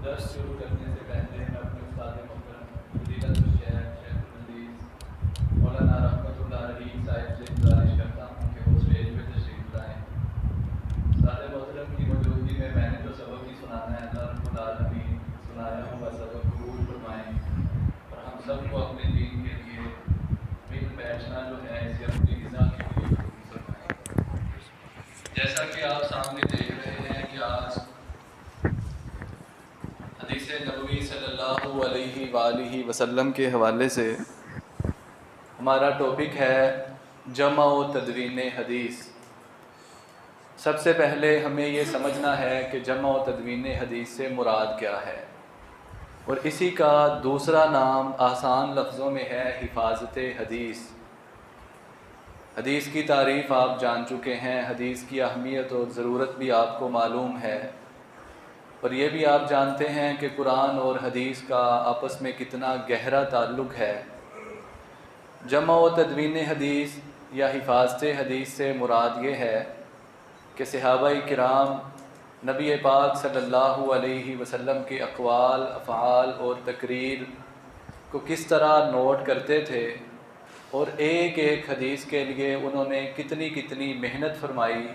درس شروع کرنے سے پہلے میں اپنے استاد محترم فضیلت الشیخ شیخ الحدیث مولانا رحمت اللہ علیہ صاحب سے گزارش کرتا ہوں کہ وہ اسٹیج پہ تشریف لائیں۔ استاد محترم کی موجودگی میں نے تو سبق ہی سنانا ہے، اللہ رب العالمین سنایا ہوا سبق قبول فرمائیں اور ہم سب کو اپنے دین کے لیے مل بیٹھنا جو ہے اسے اپنی رضا کے لیے قبول فرمائیں۔ جیسا کہ آپ سامنے دیکھ رہے ہیں کہ آج حدیث نبوی صلی اللہ علیہ وآلہ وسلم کے حوالے سے ہمارا ٹاپک ہے جمع و تدوین حدیث۔ سب سے پہلے ہمیں یہ سمجھنا ہے کہ جمع و تدوین حدیث سے مراد کیا ہے، اور اسی کا دوسرا نام آسان لفظوں میں ہے حفاظت حدیث۔ حدیث کی تعریف آپ جان چکے ہیں، حدیث کی اہمیت اور ضرورت بھی آپ کو معلوم ہے، اور یہ بھی آپ جانتے ہیں کہ قرآن اور حدیث کا آپس میں کتنا گہرا تعلق ہے۔ جمع و تدوین حدیث یا حفاظت حدیث سے مراد یہ ہے کہ صحابہ کرام نبی پاک صلی اللہ علیہ وسلم کے اقوال، افعال اور تقریر کو کس طرح نوٹ کرتے تھے، اور ایک ایک حدیث کے لیے انہوں نے کتنی کتنی محنت فرمائی،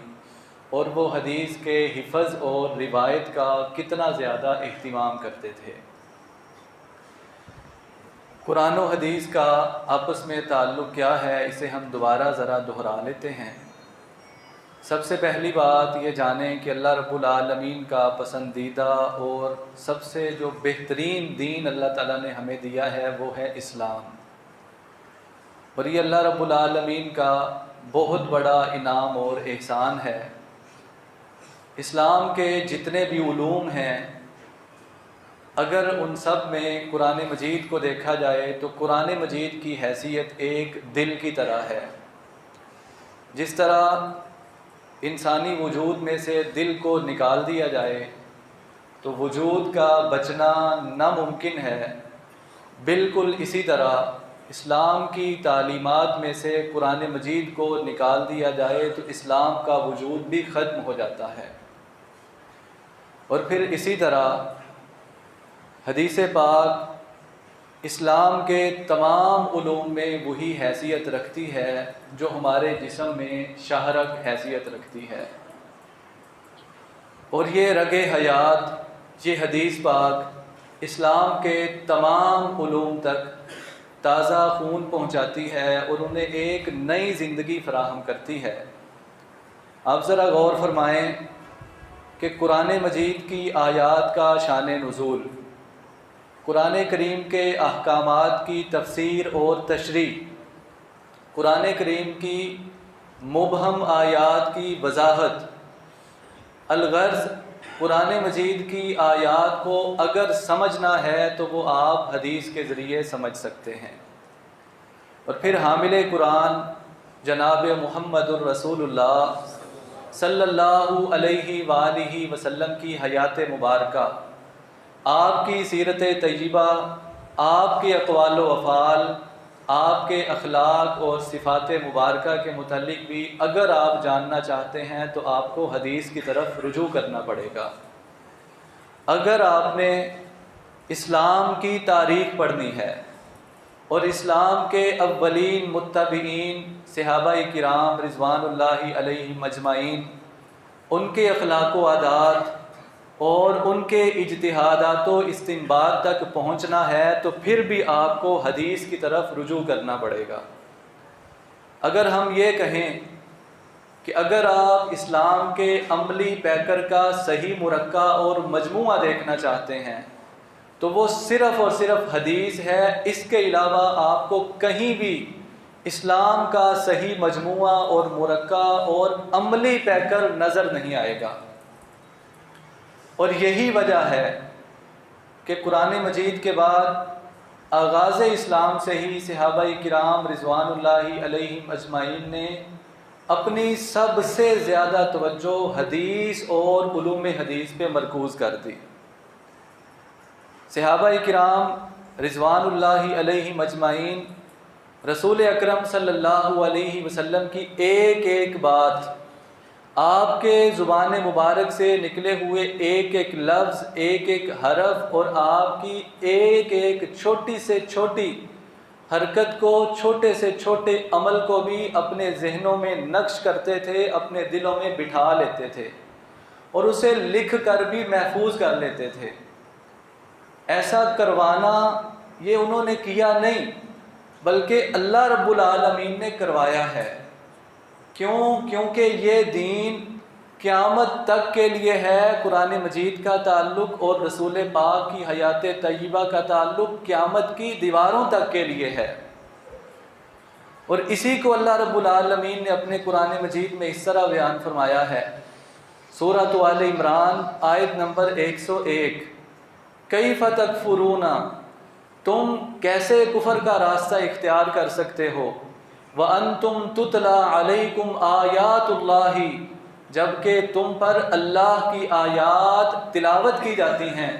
اور وہ حدیث کے حفظ اور روایت کا کتنا زیادہ اہتمام کرتے تھے۔ قرآن و حدیث کا آپس میں تعلق کیا ہے، اسے ہم دوبارہ ذرا دہرا لیتے ہیں۔ سب سے پہلی بات یہ جانیں کہ اللہ رب العالمین کا پسندیدہ اور سب سے جو بہترین دین اللہ تعالیٰ نے ہمیں دیا ہے وہ ہے اسلام، اور یہ اللہ رب العالمین کا بہت بڑا انعام اور احسان ہے۔ اسلام کے جتنے بھی علوم ہیں، اگر ان سب میں قرآن مجید کو دیکھا جائے تو قرآن مجید کی حیثیت ایک دل کی طرح ہے۔ جس طرح انسانی وجود میں سے دل کو نکال دیا جائے تو وجود کا بچنا ناممکن ہے، بالکل اسی طرح اسلام کی تعلیمات میں سے قرآن مجید کو نکال دیا جائے تو اسلام کا وجود بھی ختم ہو جاتا ہے۔ اور پھر اسی طرح حدیث پاک اسلام کے تمام علوم میں وہی حیثیت رکھتی ہے جو ہمارے جسم میں شہرک حیثیت رکھتی ہے، اور یہ رگ حیات، یہ حدیث پاک اسلام کے تمام علوم تک تازہ خون پہنچاتی ہے اور انہیں ایک نئی زندگی فراہم کرتی ہے۔ آپ ذرا غور فرمائیں کہ قرآن مجید کی آیات کا شان نزول، قرآن کریم کے احکامات کی تفسیر اور تشریح، قرآن کریم کی مبہم آیات کی وضاحت، الغرض قرآن مجید کی آیات کو اگر سمجھنا ہے تو وہ آپ حدیث کے ذریعے سمجھ سکتے ہیں۔ اور پھر حامل قرآن جناب محمد الرسول اللہ صلی اللہ علیہ وآلہ وسلم کی حیات مبارکہ، آپ کی سیرت طیبہ، آپ کے اقوال و افعال، آپ کے اخلاق اور صفات مبارکہ کے متعلق بھی اگر آپ جاننا چاہتے ہیں تو آپ کو حدیث کی طرف رجوع کرنا پڑے گا۔ اگر آپ نے اسلام کی تاریخ پڑھنی ہے اور اسلام کے اولین متبعین صحابہ کرام رضوان اللہ علیہم اجمعین، ان کے اخلاق و عادات اور ان کے اجتہادات و استنباط تک پہنچنا ہے تو پھر بھی آپ کو حدیث کی طرف رجوع کرنا پڑے گا۔ اگر ہم یہ کہیں کہ اگر آپ اسلام کے عملی پیکر کا صحیح مرکہ اور مجموعہ دیکھنا چاہتے ہیں تو وہ صرف اور صرف حدیث ہے، اس کے علاوہ آپ کو کہیں بھی اسلام کا صحیح مجموعہ اور مرکہ اور عملی پیکر نظر نہیں آئے گا۔ اور یہی وجہ ہے کہ قرآن مجید کے بعد آغاز اسلام سے ہی صحابہ کرام رضوان اللہ علیہم اجمعین نے اپنی سب سے زیادہ توجہ حدیث اور علوم حدیث پہ مرکوز کر دی۔ صحابہ کرام رضوان اللہ علیہم اجمعین رسول اکرم صلی اللہ علیہ وسلم کی ایک ایک بات آپ کے زبان مبارک سے نکلے ہوئے ایک ایک لفظ، ایک ایک حرف اور آپ کی ایک ایک چھوٹی سے چھوٹی حرکت کو، چھوٹے سے چھوٹے عمل کو بھی اپنے ذہنوں میں نقش کرتے تھے، اپنے دلوں میں بٹھا لیتے تھے اور اسے لکھ کر بھی محفوظ کر لیتے تھے۔ ایسا کروانا یہ انہوں نے کیا نہیں، بلکہ اللہ رب العالمین نے کروایا ہے۔ کیوں؟ کیونکہ یہ دین قیامت تک کے لیے ہے۔ قرآن مجید کا تعلق اور رسول پاک کی حیات طیبہ کا تعلق قیامت کی دیواروں تک کے لیے ہے، اور اسی کو اللہ رب العالمین نے اپنے قرآن مجید میں اس طرح بیان فرمایا ہے۔ سورۃ آل عمران آیت نمبر 101، کیف تکفرون، تم کیسے کفر کا راستہ اختیار کر سکتے ہو، وَأَنْتُمْ تُتْلَى عَلَيْكُمْ آیات اللہ، جبکہ تم پر اللہ کی آیات تلاوت کی جاتی ہیں،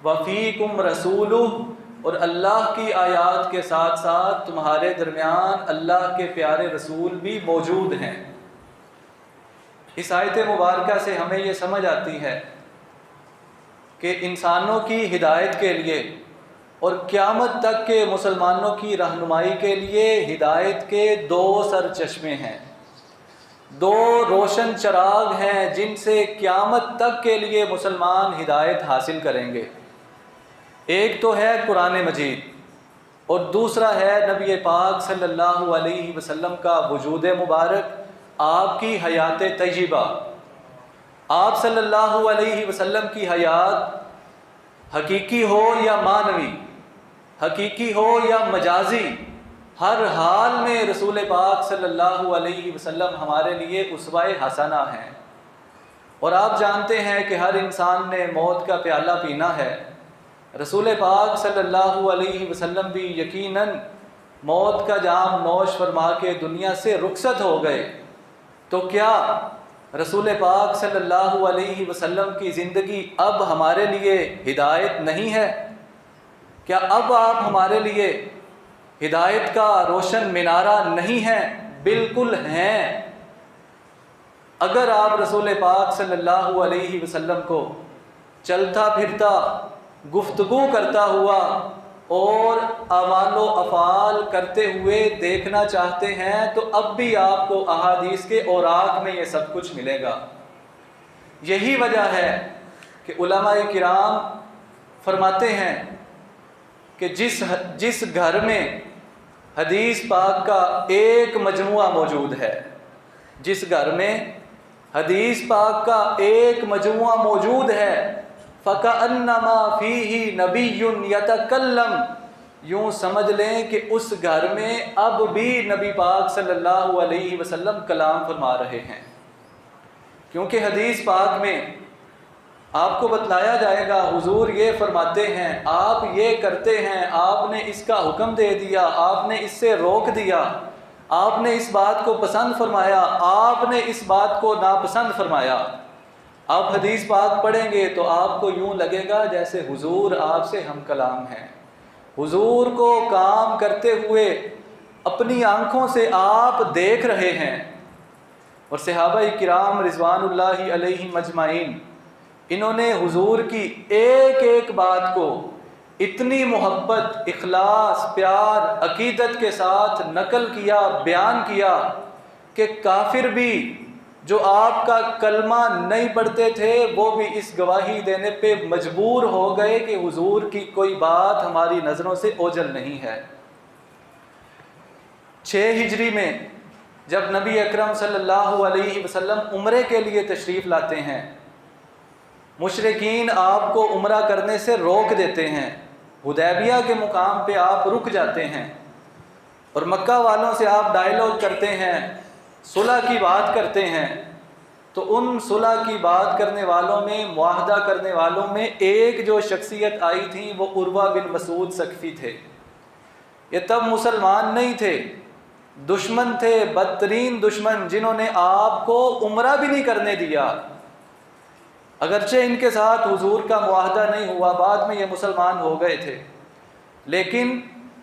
وَفِيكُمْ رَسُولُهُ، اور اللہ کی آیات کے ساتھ ساتھ تمہارے درمیان اللہ کے پیارے رسول بھی موجود ہیں۔ اس آیت مبارکہ سے ہمیں یہ سمجھ آتی ہے کہ انسانوں کی ہدایت کے لیے اور قیامت تک کے مسلمانوں کی رہنمائی کے لیے ہدایت کے دو سرچشمے ہیں، دو روشن چراغ ہیں جن سے قیامت تک کے لیے مسلمان ہدایت حاصل کریں گے۔ ایک تو ہے قرآن مجید اور دوسرا ہے نبی پاک صلی اللہ علیہ وسلم کا وجود مبارک، آپ کی حیات طیبہ۔ آپ صلی اللہ علیہ وسلم کی حیات حقیقی ہو یا معنوی، حقیقی ہو یا مجازی، ہر حال میں رسول پاک صلی اللہ علیہ وسلم ہمارے لیے اسوہ حسنہ ہیں۔ اور آپ جانتے ہیں کہ ہر انسان نے موت کا پیالہ پینا ہے۔ رسول پاک صلی اللہ علیہ وسلم بھی یقیناً موت کا جام نوش فرما کے دنیا سے رخصت ہو گئے، تو کیا رسول پاک صلی اللہ علیہ وسلم کی زندگی اب ہمارے لیے ہدایت نہیں ہے؟ کیا اب آپ ہمارے لیے ہدایت کا روشن منارہ نہیں ہیں؟ بالکل ہیں۔ اگر آپ رسول پاک صلی اللہ علیہ وسلم کو چلتا پھرتا، گفتگو کرتا ہوا اور اعمال و افعال کرتے ہوئے دیکھنا چاہتے ہیں تو اب بھی آپ کو احادیث کے اوراق میں یہ سب کچھ ملے گا۔ یہی وجہ ہے کہ علماء کرام فرماتے ہیں کہ جس گھر میں حدیث پاک کا ایک مجموعہ موجود ہے، جس گھر میں حدیث پاک کا ایک مجموعہ موجود ہے، فَكَأَنَّمَا فِيهِ نَبِيٌّ يَتَكَلَّمُ، یوں سمجھ لیں کہ اس گھر میں اب بھی نبی پاک صلی اللہ علیہ وسلم کلام فرما رہے ہیں، کیونکہ حدیث پاک میں آپ کو بتلایا جائے گا، حضور یہ فرماتے ہیں، آپ یہ کرتے ہیں، آپ نے اس کا حکم دے دیا، آپ نے اس سے روک دیا، آپ نے اس بات کو پسند فرمایا، آپ نے اس بات کو ناپسند فرمایا۔ آپ حدیث پاک پڑھیں گے تو آپ کو یوں لگے گا جیسے حضور آپ سے ہم کلام ہیں، حضور کو کام کرتے ہوئے اپنی آنکھوں سے آپ دیکھ رہے ہیں۔ اور صحابہ کرام رضوان اللہ علیہم اجمعین، انہوں نے حضور کی ایک ایک بات کو اتنی محبت، اخلاص، پیار، عقیدت کے ساتھ نقل کیا، بیان کیا کہ کافر بھی جو آپ کا کلمہ نہیں پڑھتے تھے وہ بھی اس گواہی دینے پہ مجبور ہو گئے کہ حضور کی کوئی بات ہماری نظروں سے اوجھل نہیں ہے۔ 6 ہجری میں جب نبی اکرم صلی اللہ علیہ وسلم عمرے کے لیے تشریف لاتے ہیں، مشرکین آپ کو عمرہ کرنے سے روک دیتے ہیں، حدیبیہ کے مقام پہ آپ رک جاتے ہیں اور مکہ والوں سے آپ ڈائیلاگ کرتے ہیں، صلح کی بات کرتے ہیں۔ تو ان صلح کی بات کرنے والوں میں، معاہدہ کرنے والوں میں ایک جو شخصیت آئی تھی وہ عروہ بن مسعود ثقفی تھے۔ یہ تب مسلمان نہیں تھے، دشمن تھے، بدترین دشمن، جنہوں نے آپ کو عمرہ بھی نہیں کرنے دیا۔ اگرچہ ان کے ساتھ حضور کا معاہدہ نہیں ہوا، بعد میں یہ مسلمان ہو گئے تھے، لیکن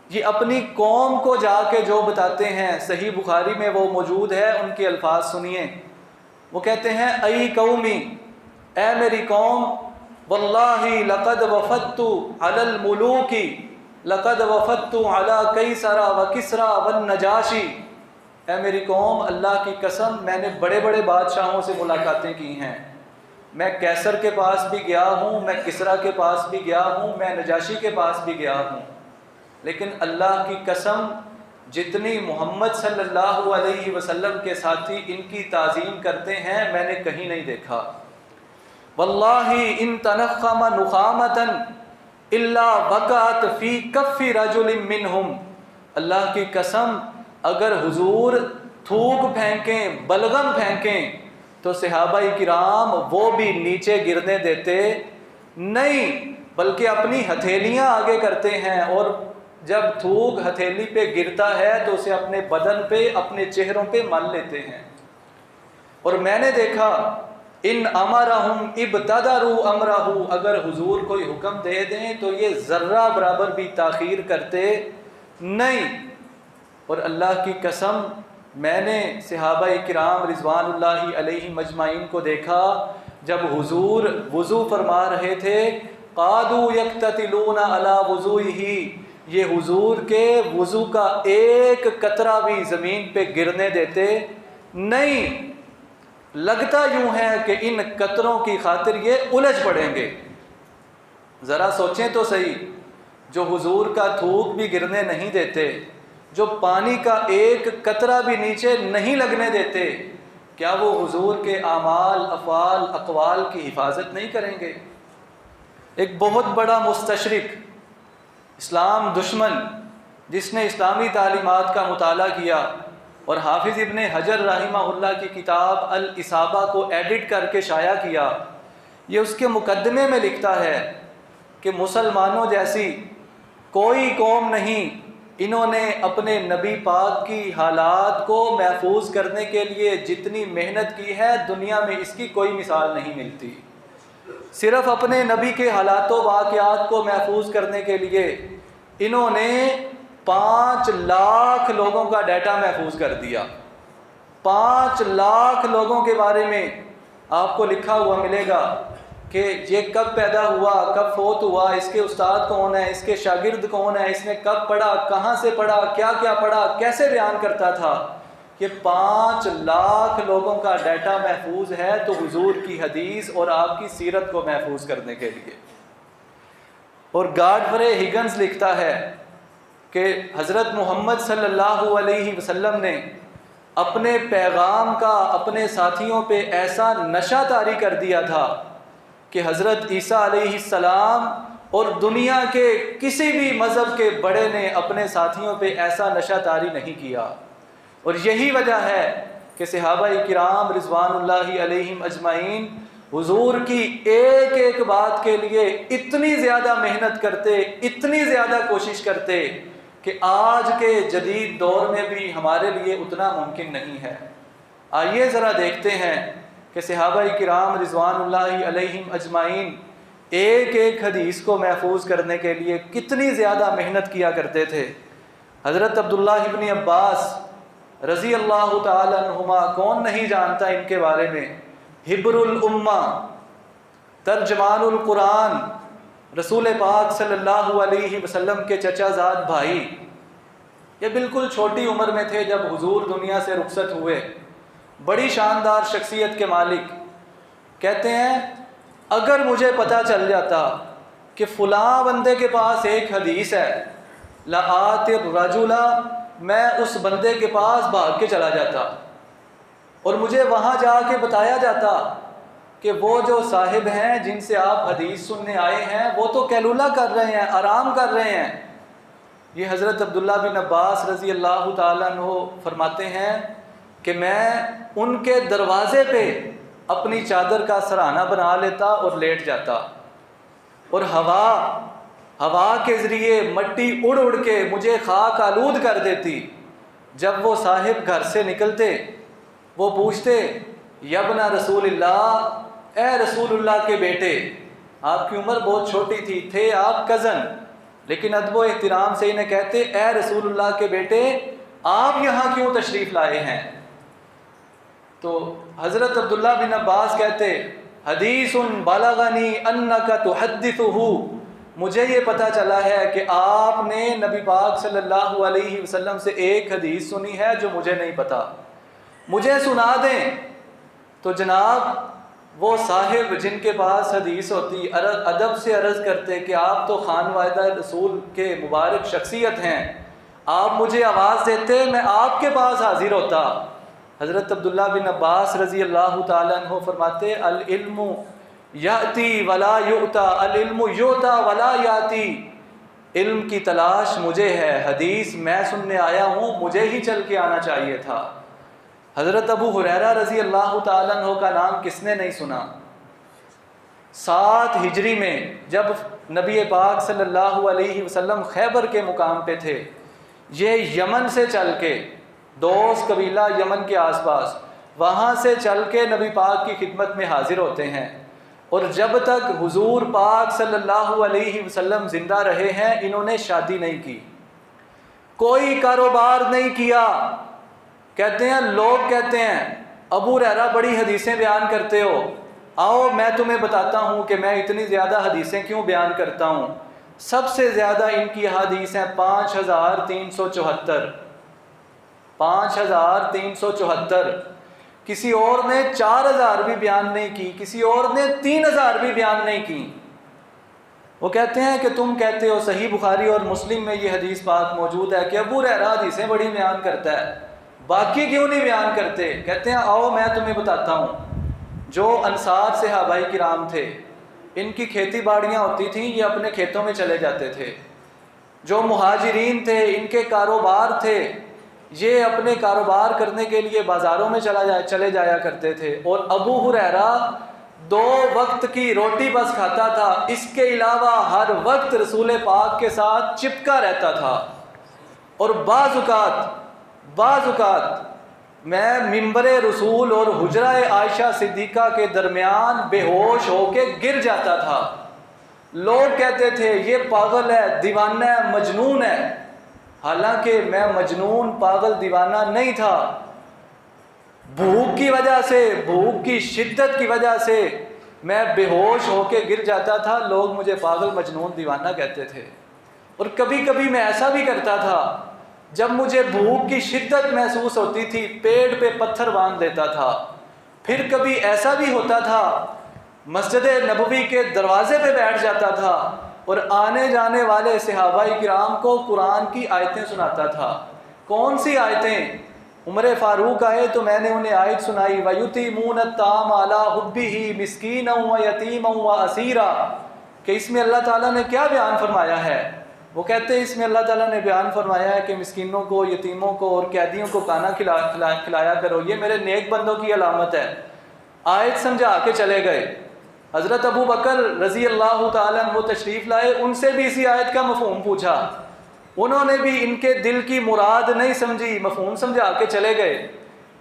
یہ اپنی قوم کو جا کے جو بتاتے ہیں، صحیح بخاری میں وہ موجود ہے، ان کے الفاظ سنیے۔ وہ کہتے ہیں ای قومی، اے میری قوم، واللہ لقد وفدت علی الملوک لقد وفدت علی قیصر و کسری والنجاشی، اے میری قوم اللہ کی قسم میں نے بڑے بڑے بادشاہوں سے ملاقاتیں کی ہیں، میں قیصر کے پاس بھی گیا ہوں، میں کسریٰ کے پاس بھی گیا ہوں، میں نجاشی کے پاس بھی گیا ہوں، لیکن اللہ کی قسم جتنی محمد صلی اللہ علیہ وسلم کے ساتھی ان کی تعظیم کرتے ہیں میں نے کہیں نہیں دیکھا۔ واللہ ان تنخم نخامتا الا وقعت فی کف رجل منہم، اللہ کی قسم اگر حضور تھوک پھینکیں، بلغم پھینکیں تو صحابہ کرام وہ بھی نیچے گرنے دیتے نہیں، بلکہ اپنی ہتھیلیاں آگے کرتے ہیں، اور جب تھوک ہتھیلی پہ گرتا ہے تو اسے اپنے بدن پہ، اپنے چہروں پہ مل لیتے ہیں۔ اور میں نے دیکھا ان امرہم ابتدروا امرہ، اگر حضور کوئی حکم دے دیں تو یہ ذرہ برابر بھی تاخیر کرتے نہیں۔ اور اللہ کی قسم میں نے صحابہ کرام رضوان اللہ علیہم اجمعین کو دیکھا جب حضور وضو فرما رہے تھے، قادوا یقتتلون علی وضوئہ، یہ حضور کے وضو کا ایک قطرہ بھی زمین پہ گرنے دیتے نہیں، لگتا یوں ہے کہ ان قطروں کی خاطر یہ الجھ پڑیں گے۔ ذرا سوچیں تو صحیح، جو حضور کا تھوک بھی گرنے نہیں دیتے، جو پانی کا ایک قطرہ بھی نیچے نہیں لگنے دیتے، کیا وہ حضور کے اعمال، افعال، اقوال کی حفاظت نہیں کریں گے؟ ایک بہت بڑا مستشرق، اسلام دشمن، جس نے اسلامی تعلیمات کا مطالعہ کیا اور حافظ ابن حجر رحمہ اللہ کی کتاب الاصابہ کو ایڈٹ کر کے شائع کیا، یہ اس کے مقدمے میں لکھتا ہے کہ مسلمانوں جیسی کوئی قوم نہیں، انہوں نے اپنے نبی پاک کی حالات کو محفوظ کرنے کے لیے جتنی محنت کی ہے دنیا میں اس کی کوئی مثال نہیں ملتی۔ صرف اپنے نبی کے حالات و واقعات کو محفوظ کرنے کے لیے انہوں نے 5 لاکھ لوگوں کا ڈیٹا محفوظ کر دیا۔ 5 لاکھ لوگوں کے بارے میں آپ کو لکھا ہوا ملے گا کہ یہ کب پیدا ہوا، کب فوت ہوا، اس کے استاد کون ہے، اس کے شاگرد کون ہے، اس نے کب پڑھا، کہاں سے پڑھا، کیا کیا پڑھا، کیسے بیان کرتا تھا۔ یہ 5 لاکھ لوگوں کا ڈیٹا محفوظ ہے تو حضور کی حدیث اور آپ کی سیرت کو محفوظ کرنے کے لیے۔ اور گاڈفرے ہگنز لکھتا ہے کہ حضرت محمد صلی اللہ علیہ وسلم نے اپنے پیغام کا اپنے ساتھیوں پہ ایسا نشہ طاری کر دیا تھا کہ حضرت عیسیٰ علیہ السلام اور دنیا کے کسی بھی مذہب کے بڑے نے اپنے ساتھیوں پہ ایسا نشہ طاری نہیں کیا۔ اور یہی وجہ ہے کہ صحابہ کرام رضوان اللہ علیہم اجمعین حضور کی ایک ایک بات کے لیے اتنی زیادہ محنت کرتے، اتنی زیادہ کوشش کرتے کہ آج کے جدید دور میں بھی ہمارے لیے اتنا ممکن نہیں ہے۔ آئیے ذرا دیکھتے ہیں کہ صحابہ کرام رضوان اللہ علیہم اجمعین ایک ایک حدیث کو محفوظ کرنے کے لیے کتنی زیادہ محنت کیا کرتے تھے۔ حضرت عبداللہ ابن عباس رضی اللہ تعالی عنہما، کون نہیں جانتا ان کے بارے میں، حبر الامہ، ترجمان القرآن، رسول پاک صلی اللہ علیہ وسلم کے چچا زاد بھائی، یہ بالکل چھوٹی عمر میں تھے جب حضور دنیا سے رخصت ہوئے، بڑی شاندار شخصیت کے مالک، کہتے ہیں اگر مجھے پتہ چل جاتا کہ فلاں بندے کے پاس ایک حدیث ہے، لآت الرجل، میں اس بندے کے پاس بھاگ کے چلا جاتا اور مجھے وہاں جا کے بتایا جاتا کہ وہ جو صاحب ہیں جن سے آپ حدیث سننے آئے ہیں وہ تو قیلولہ کر رہے ہیں، آرام کر رہے ہیں۔ یہ حضرت عبداللہ بن عباس رضی اللہ تعالیٰ عنہ فرماتے ہیں کہ میں ان کے دروازے پہ اپنی چادر کا سرہانہ بنا لیتا اور لیٹ جاتا، اور ہوا کے ذریعے مٹی اڑ اڑ کے مجھے خاک آلود کر دیتی۔ جب وہ صاحب گھر سے نکلتے وہ پوچھتے یابن رسول اللہ، اے رسول اللہ کے بیٹے، آپ کی عمر بہت چھوٹی تھے آپ کزن، لیکن ادب و احترام سے انہیں کہتے اے رسول اللہ کے بیٹے آپ یہاں کیوں تشریف لائے ہیں؟ تو حضرت عبداللہ بن عباس کہتے حدیث بلغنی انک تحدثہ، مجھے یہ پتہ چلا ہے کہ آپ نے نبی پاک صلی اللہ علیہ وسلم سے ایک حدیث سنی ہے جو مجھے نہیں پتہ، مجھے سنا دیں۔ تو جناب وہ صاحب جن کے پاس حدیث ہوتی ادب سے عرض کرتے کہ آپ تو خانوادہ رسول کے مبارک شخصیت ہیں، آپ مجھے آواز دیتے میں آپ کے پاس حاضر ہوتا۔ حضرت عبداللہ بن عباس رضی اللہ تعالیٰ عنہ فرماتے العلم یاتی ولا یؤتا، العلم یؤتا ولا یاتی، علم کی تلاش مجھے ہے، حدیث میں سننے آیا ہوں، مجھے ہی چل کے آنا چاہیے تھا۔ حضرت ابو ہریرہ رضی اللہ تعالیٰ عنہ کا نام کس نے نہیں سنا؟ 7 ہجری میں جب نبی پاک صلی اللہ علیہ وسلم خیبر کے مقام پہ تھے، یہ یمن سے چل کے، دوس قبیلہ یمن کے آس پاس، وہاں سے چل کے نبی پاک کی خدمت میں حاضر ہوتے ہیں، اور جب تک حضور پاک صلی اللہ علیہ وسلم زندہ رہے ہیں انہوں نے شادی نہیں کی، کوئی کاروبار نہیں کیا۔ کہتے ہیں لوگ کہتے ہیں ابو ہریرہ بڑی حدیثیں بیان کرتے ہو، آؤ میں تمہیں بتاتا ہوں کہ میں اتنی زیادہ حدیثیں کیوں بیان کرتا ہوں۔ سب سے زیادہ ان کی حدیث ہیں 5374، 5374، کسی اور نے 4000 بھی بیان نہیں کی، کسی اور نے 3000 بھی بیان نہیں کی۔ وہ کہتے ہیں کہ تم کہتے ہو صحیح بخاری اور مسلم میں یہ حدیث پاک موجود ہے کہ ابو ہریرہ حدیثیں بڑی بیان کرتا ہے، باقی کیوں نہیں بیان کرتے؟ کہتے ہیں آؤ میں تمہیں بتاتا ہوں۔ جو انصار صحابہ کرام تھے ان کی کھیتی باڑیاں ہوتی تھیں، یہ اپنے کھیتوں میں چلے جاتے تھے۔ جو مہاجرین تھے ان کے کاروبار تھے، یہ اپنے کاروبار کرنے کے لیے بازاروں میں چلے جایا کرتے تھے، اور ابو ہریرہ 2 وقت کی روٹی بس کھاتا تھا، اس کے علاوہ ہر وقت رسول پاک کے ساتھ چپکا رہتا تھا۔ اور بعض اوقات میں منبر رسول اور حجرہ عائشہ صدیقہ کے درمیان بے ہوش ہو کے گر جاتا تھا۔ لوگ کہتے تھے یہ پاگل ہے، دیوانہ ہے، مجنون ہے، حالانکہ میں مجنون، پاگل، دیوانہ نہیں تھا۔ بھوک کی وجہ سے، بھوک کی شدت کی وجہ سے میں بے ہوش ہو کے گر جاتا تھا، لوگ مجھے پاگل، مجنون، دیوانہ کہتے تھے۔ اور کبھی کبھی میں ایسا بھی کرتا تھا، جب مجھے بھوک کی شدت محسوس ہوتی تھی پیٹ پہ پتھر باندھ لیتا تھا۔ پھر کبھی ایسا بھی ہوتا تھا مسجد نبوی کے دروازے پہ بیٹھ جاتا تھا اور آنے جانے والے صحابہ کرام کو قرآن کی آیتیں سناتا تھا۔ کون سی آیتیں؟ عمر فاروق آئے تو میں نے انہیں آیت سنائی وَيُطِعِمُونَ الطَّعَامَ عَلَىٰ حُبِّهِ مِسْكِينًا وَيَتِيمًا وَأَسِيرًا، کہ اس میں اللہ تعالیٰ نے کیا بیان فرمایا ہے؟ وہ کہتے ہیں اس میں اللہ تعالیٰ نے بیان فرمایا ہے کہ مسکینوں کو، یتیموں کو اور قیدیوں کو کھانا کھلایا کرو، یہ میرے نیک بندوں کی علامت ہے۔ آیت سمجھا کے چلے گئے۔ حضرت ابو بکر رضی اللہ تعالیٰ عنہ تشریف لائے، ان سے بھی اسی آیت کا مفہوم پوچھا، انہوں نے بھی ان کے دل کی مراد نہیں سمجھی، مفہوم سمجھا کے چلے گئے۔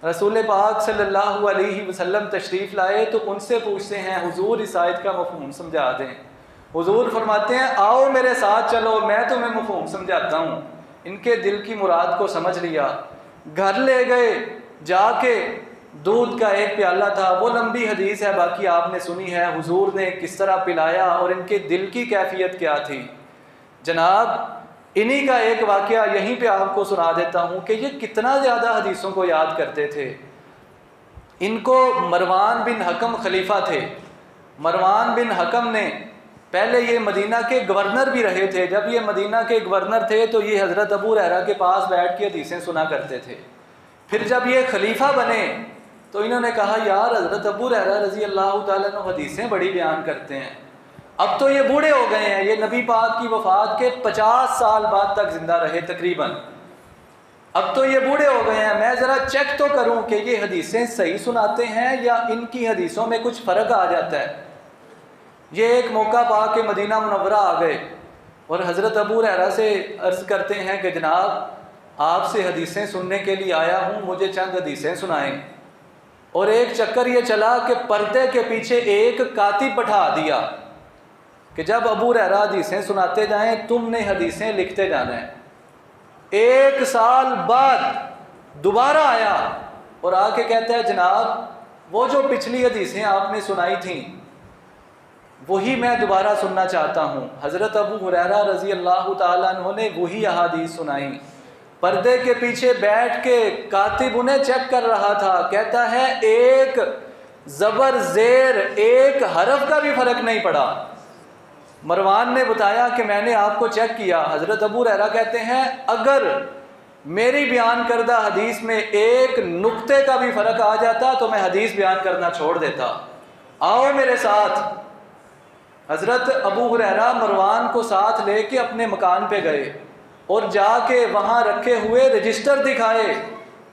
رسول پاک صلی اللہ علیہ وسلم تشریف لائے تو ان سے پوچھتے ہیں حضور اس آیت کا مفہوم سمجھا دیں۔ حضور فرماتے ہیں آؤ میرے ساتھ چلو، میں تمہیں مفہوم سمجھاتا ہوں۔ ان کے دل کی مراد کو سمجھ لیا، گھر لے گئے، جا کے دودھ کا ایک پیالہ تھا، وہ لمبی حدیث ہے، باقی آپ نے سنی ہے، حضور نے کس طرح پلایا اور ان کے دل کی کیفیت کیا تھی۔ جناب انہی کا ایک واقعہ یہیں پہ آپ کو سنا دیتا ہوں کہ یہ کتنا زیادہ حدیثوں کو یاد کرتے تھے۔ ان کو مروان بن حکم خلیفہ تھے۔ مروان بن حکم نے پہلے یہ مدینہ کے گورنر بھی رہے تھے، جب یہ مدینہ کے گورنر تھے تو یہ حضرت ابو ہریرہ کے پاس بیٹھ کے حدیثیں سنا کرتے تھے۔ پھر جب یہ خلیفہ بنے تو انہوں نے کہا یار حضرت ابو ہریرہ رضی اللہ تعالیٰ عنہ حدیثیں بڑی بیان کرتے ہیں، اب تو یہ بوڑھے ہو گئے ہیں، یہ نبی پاک کی وفات کے 50 سال بعد تک زندہ رہے تقریباً، اب تو یہ بوڑھے ہو گئے ہیں، میں ذرا چیک تو کروں کہ یہ حدیثیں صحیح سناتے ہیں یا ان کی حدیثوں میں کچھ فرق آ جاتا ہے۔ یہ ایک موقع پا کے مدینہ منورہ آ گئے اور حضرت ابو ہریرہ سے عرض کرتے ہیں کہ جناب آپ سے حدیثیں سننے کے لیے آیا ہوں، مجھے چند حدیثیں سنائیں۔ اور ایک چکر یہ چلا کہ پردے کے پیچھے ایک کاتب بٹھا دیا کہ جب ابو ہریرہ حدیثیں سناتے جائیں تم نے حدیثیں لکھتے جانا ہے۔ 1 سال بعد دوبارہ آیا اور آ کے کہتا ہے جناب وہ جو پچھلی حدیثیں آپ نے سنائی تھیں وہی میں دوبارہ سننا چاہتا ہوں۔ حضرت ابو ہریرہ رضی اللہ تعالیٰ عنہ نے وہی احادیث سنائی، پردے کے پیچھے بیٹھ کے کاتب انہیں چیک کر رہا تھا، کہتا ہے ایک زبر زیر ایک حرف کا بھی فرق نہیں پڑا۔ مروان نے بتایا کہ میں نے آپ کو چیک کیا۔ حضرت ابو ہریرہ کہتے ہیں اگر میری بیان کردہ حدیث میں ایک نقطے کا بھی فرق آ جاتا تو میں حدیث بیان کرنا چھوڑ دیتا۔ آؤ میرے ساتھ۔ حضرت ابو ہریرہ مروان کو ساتھ لے کے اپنے مکان پہ گئے اور جا کے وہاں رکھے ہوئے رجسٹر دکھائے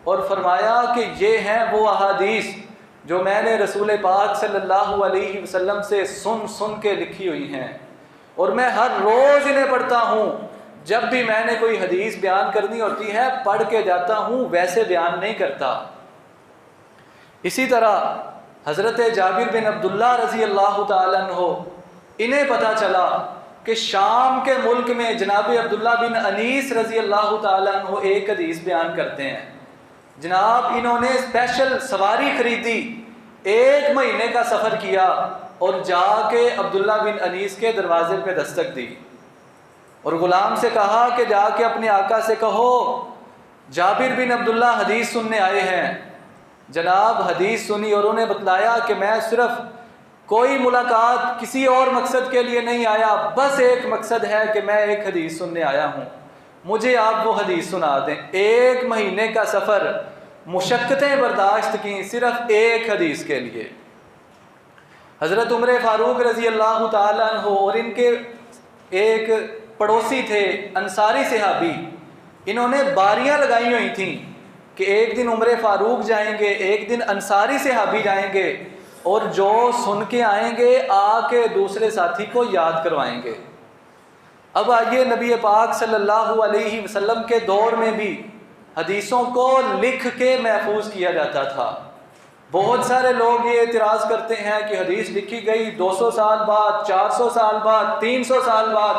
اور فرمایا کہ یہ ہیں وہ احادیث جو میں نے رسول پاک صلی اللہ علیہ وسلم سے سن کے لکھی ہوئی ہیں، اور میں ہر روز انہیں پڑھتا ہوں۔ جب بھی میں نے کوئی حدیث بیان کرنی ہوتی ہے پڑھ کے جاتا ہوں، ویسے بیان نہیں کرتا۔ اسی طرح حضرت جابر بن عبداللہ رضی اللہ تعالیٰ عنہ، انہیں پتہ چلا کہ شام کے ملک میں جناب عبداللہ بن انیس رضی اللہ تعالیٰ عنہ ایک حدیث بیان کرتے ہیں۔ جناب انہوں نے اسپیشل سواری خریدی، 1 مہینے کا سفر کیا اور جا کے عبداللہ بن انیس کے دروازے پہ دستک دی اور غلام سے کہا کہ جا کے اپنے آقا سے کہو جابر بن عبداللہ حدیث سننے آئے ہیں۔ جناب حدیث سنی اور انہیں بتلایا کہ میں صرف کوئی ملاقات کسی اور مقصد کے لیے نہیں آیا، بس ایک مقصد ہے کہ میں ایک حدیث سننے آیا ہوں، مجھے آپ وہ حدیث سنا دیں۔ 1 مہینے کا سفر، مشقتیں برداشت کی صرف ایک حدیث کے لیے۔ حضرت عمر فاروق رضی اللہ تعالیٰ عنہ اور ان کے ایک پڑوسی تھے انصاری صحابی، انہوں نے باریاں لگائی ہوئی تھیں کہ ایک دن عمر فاروق جائیں گے، ایک دن انصاری صحابی جائیں گے اور جو سن کے آئیں گے آ کے دوسرے ساتھی کو یاد کروائیں گے۔ اب آئیے نبی پاک صلی اللہ علیہ وسلم کے دور میں بھی حدیثوں کو لکھ کے محفوظ کیا جاتا تھا۔ بہت سارے لوگ یہ اعتراض کرتے ہیں کہ حدیث لکھی گئی 200 سال بعد، 400 سال بعد، 300 سال بعد۔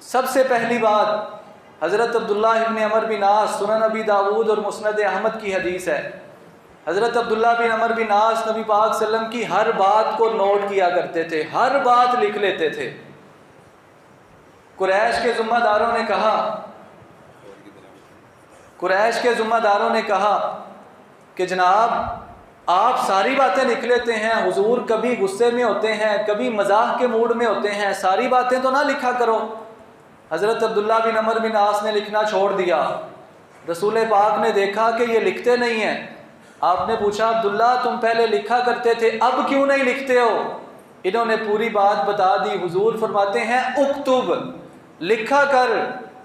سب سے پہلی بات حضرت عبداللہ ابن عمر بن عاص، سنن ابی داود اور مسند احمد کی حدیث ہے۔ حضرت عبداللہ بن عمر بن عاص نبی پاک صلی اللہ علیہ وسلم کی ہر بات کو نوٹ کیا کرتے تھے، ہر بات لکھ لیتے تھے۔ قریش کے ذمہ داروں نے کہا کہ جناب آپ ساری باتیں لکھ لیتے ہیں، حضور کبھی غصے میں ہوتے ہیں، کبھی مزاح کے موڈ میں ہوتے ہیں، ساری باتیں تو نہ لکھا کرو۔ حضرت عبداللہ بن عمر بن عاص نے لکھنا چھوڑ دیا۔ رسول پاک نے دیکھا کہ یہ لکھتے نہیں ہیں، آپ نے پوچھا عبداللہ تم پہلے لکھا کرتے تھے اب کیوں نہیں لکھتے ہو؟ انہوں نے پوری بات بتا دی۔ حضور فرماتے ہیں اکتب، لکھا کر،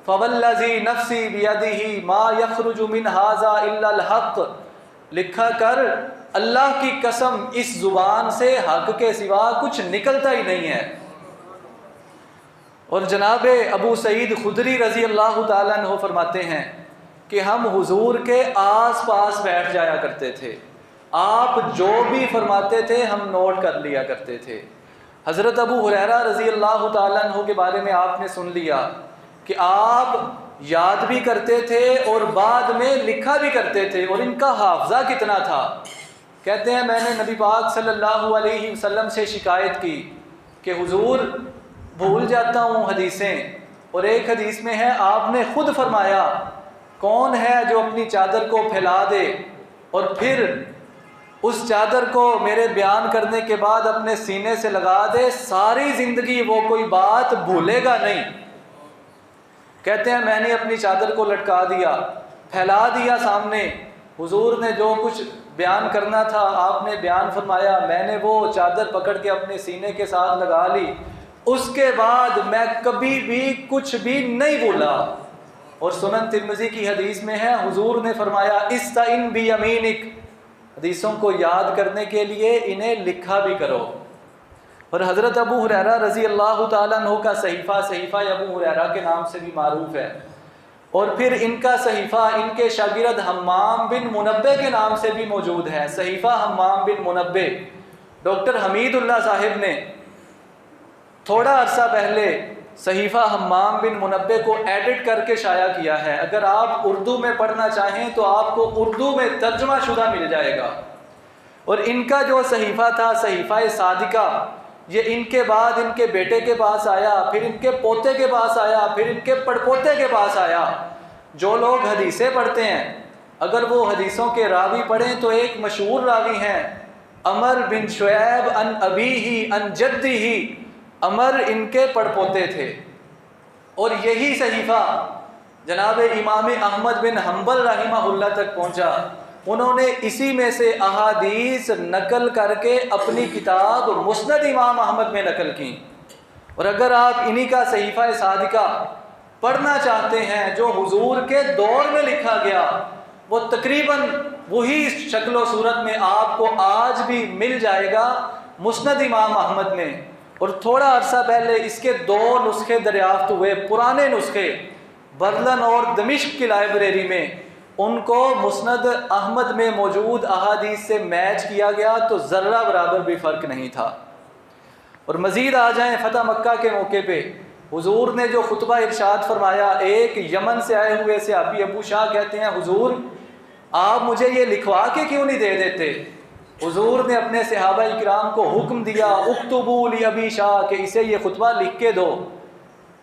فوالذی نفسی بیدہ ما یخرج من ھذا الا الحق، لکھا کر اللہ کی قسم اس زبان سے حق کے سوا کچھ نکلتا ہی نہیں ہے۔ اور جناب ابو سعید خدری رضی اللہ تعالیٰ عنہ فرماتے ہیں کہ ہم حضور کے آس پاس بیٹھ جایا کرتے تھے، آپ جو بھی فرماتے تھے ہم نوٹ کر لیا کرتے تھے۔ حضرت ابو ہریرہ رضی اللہ تعالیٰ عنہ کے بارے میں آپ نے سن لیا کہ آپ یاد بھی کرتے تھے اور بعد میں لکھا بھی کرتے تھے، اور ان کا حافظہ کتنا تھا۔ کہتے ہیں میں نے نبی پاک صلی اللہ علیہ وسلم سے شکایت کی کہ حضور بھول جاتا ہوں حدیثیں، اور ایک حدیث میں ہے آپ نے خود فرمایا کون ہے جو اپنی چادر کو پھیلا دے اور پھر اس چادر کو میرے بیان کرنے کے بعد اپنے سینے سے لگا دے، ساری زندگی وہ کوئی بات بھولے گا نہیں۔ کہتے ہیں میں نے اپنی چادر کو لٹکا دیا، پھیلا دیا سامنے، حضور نے جو کچھ بیان کرنا تھا آپ نے بیان فرمایا، میں نے وہ چادر پکڑ کے اپنے سینے کے ساتھ لگا لی، اس کے بعد میں کبھی بھی کچھ بھی نہیں بھولا۔ اور سنن ترمذی کی حدیث میں ہے حضور نے فرمایا استعن بیمینک، حدیثوں کو یاد کرنے کے لیے انہیں لکھا بھی کرو۔ اور حضرت ابو ہریرہ رضی اللہ تعالیٰ عنہ کا صحیفہ ابو ہریرہ کے نام سے بھی معروف ہے، اور پھر ان کا صحیفہ ان کے شاگرد حمام بن منبہ کے نام سے بھی موجود ہے۔ صحیفہ حمام بن منبہ، ڈاکٹر حمید اللہ صاحب نے تھوڑا عرصہ پہلے صحیفہ حمام بن منبع کو ایڈٹ کر کے شائع کیا ہے. اگر آپ اردو میں پڑھنا چاہیں تو آپ کو اردو میں ترجمہ شدہ مل جائے گا. اور ان کا جو صحیفہ تھا صحیفہ صادقہ، یہ ان کے بعد ان کے بیٹے کے پاس آیا، پھر ان کے پوتے کے پاس آیا، پھر ان کے پڑپوتے کے پاس آیا. جو لوگ حدیثیں پڑھتے ہیں اگر وہ حدیثوں کے راوی پڑھیں تو ایک مشہور راوی ہیں عمر بن شعیب ان ابیہ ان جدہ. عمر ان کے پڑپوتے تھے. اور یہی صحیفہ جناب امام احمد بن حنبل رحمہ اللہ تک پہنچا. انہوں نے اسی میں سے احادیث نقل کر کے اپنی کتاب مسند امام احمد میں نقل کی. اور اگر آپ انہی کا صحیفہ صادقہ پڑھنا چاہتے ہیں جو حضور کے دور میں لکھا گیا، وہ تقریباً وہی شکل و صورت میں آپ کو آج بھی مل جائے گا مسند امام احمد میں. اور تھوڑا عرصہ پہلے اس کے 2 نسخے دریافت ہوئے، پرانے نسخے برلن اور دمشق کی لائبریری میں. ان کو مسند احمد میں موجود احادیث سے میچ کیا گیا تو ذرہ برابر بھی فرق نہیں تھا. اور مزید آ جائیں فتح مکہ کے موقع پہ حضور نے جو خطبہ ارشاد فرمایا، ایک یمن سے آئے ہوئے صحابی ابو شاہ کہتے ہیں حضور آپ مجھے یہ لکھوا کے کیوں نہیں دے دیتے؟ حضور نے اپنے صحابہ اکرام کو حکم دیا اکتبوا لابی شاہ کہ اسے یہ خطبہ لکھ کے دو.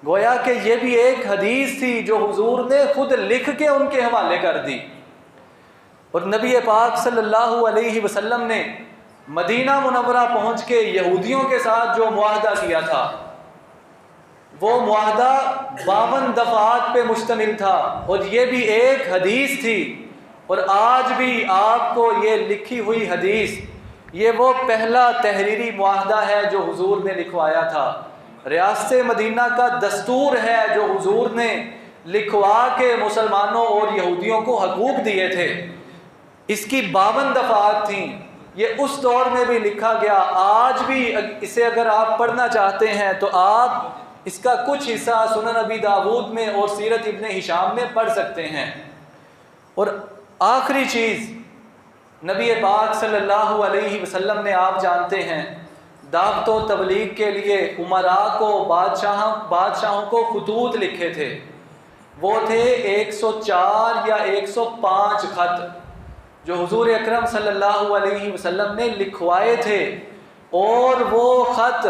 گویا کہ یہ بھی ایک حدیث تھی جو حضور نے خود لکھ کے ان کے حوالے کر دی. اور نبی پاک صلی اللہ علیہ وسلم نے مدینہ منورہ پہنچ کے یہودیوں کے ساتھ جو معاہدہ کیا تھا وہ معاہدہ 52 دفعات پہ مشتمل تھا اور یہ بھی ایک حدیث تھی. اور آج بھی آپ کو یہ لکھی ہوئی حدیث یہ وہ پہلا تحریری معاہدہ ہے جو حضور نے لکھوایا تھا. ریاست مدینہ کا دستور ہے جو حضور نے لکھوا کے مسلمانوں اور یہودیوں کو حقوق دیے تھے. اس کی 52 دفعات تھیں. یہ اس دور میں بھی لکھا گیا. آج بھی اسے اگر آپ پڑھنا چاہتے ہیں تو آپ اس کا کچھ حصہ سنن ابی داود میں اور سیرت ابن ہشام میں پڑھ سکتے ہیں. اور آخری چیز نبی پاک صلی اللہ علیہ وسلم نے آپ جانتے ہیں دعوت و تبلیغ کے لیے امراء کو بادشاہوں کو خطوط لکھے تھے. وہ تھے 104 یا 105 خط جو حضور اکرم صلی اللہ علیہ وسلم نے لکھوائے تھے. اور وہ خط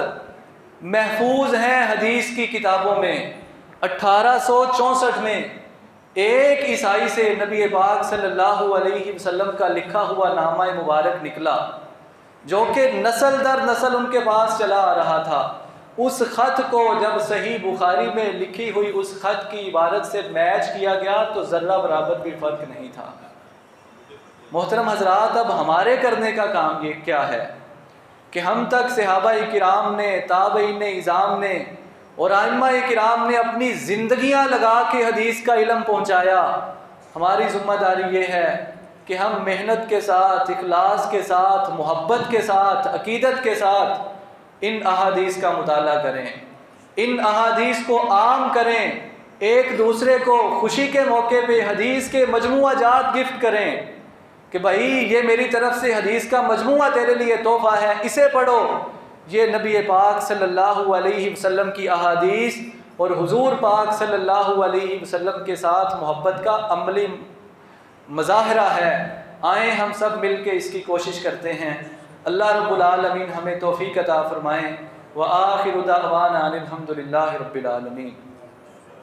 محفوظ ہیں حدیث کی کتابوں میں. 1864 میں ایک عیسائی سے نبی پاک صلی اللہ علیہ وسلم کا لکھا ہوا نامہ مبارک نکلا جو کہ نسل در نسل ان کے پاس چلا آ رہا تھا. اس خط کو جب صحیح بخاری میں لکھی ہوئی اس خط کی عبارت سے میچ کیا گیا تو ذرہ برابر بھی فرق نہیں تھا. محترم حضرات، اب ہمارے کرنے کا کام یہ کیا ہے کہ ہم تک صحابہ کرام نے، تابعین اعظام نے اور ائمہ کرام نے اپنی زندگیاں لگا کے حدیث کا علم پہنچایا. ہماری ذمہ داری یہ ہے کہ ہم محنت کے ساتھ، اخلاص کے ساتھ، محبت کے ساتھ، عقیدت کے ساتھ ان احادیث کا مطالعہ کریں، ان احادیث کو عام کریں، ایک دوسرے کو خوشی کے موقع پہ حدیث کے مجموعہ جات گفٹ کریں کہ بھائی یہ میری طرف سے حدیث کا مجموعہ تیرے لیے تحفہ ہے، اسے پڑھو. یہ نبی پاک صلی اللہ علیہ وسلم کی احادیث اور حضور پاک صلی اللہ علیہ وسلم کے ساتھ محبت کا عملی مظاہرہ ہے. آئیں ہم سب مل کے اس کی کوشش کرتے ہیں. اللہ رب العالمین ہمیں توفیق عطا فرمائیں. وآخر دعوانا ان الحمد للہ رب العالمین.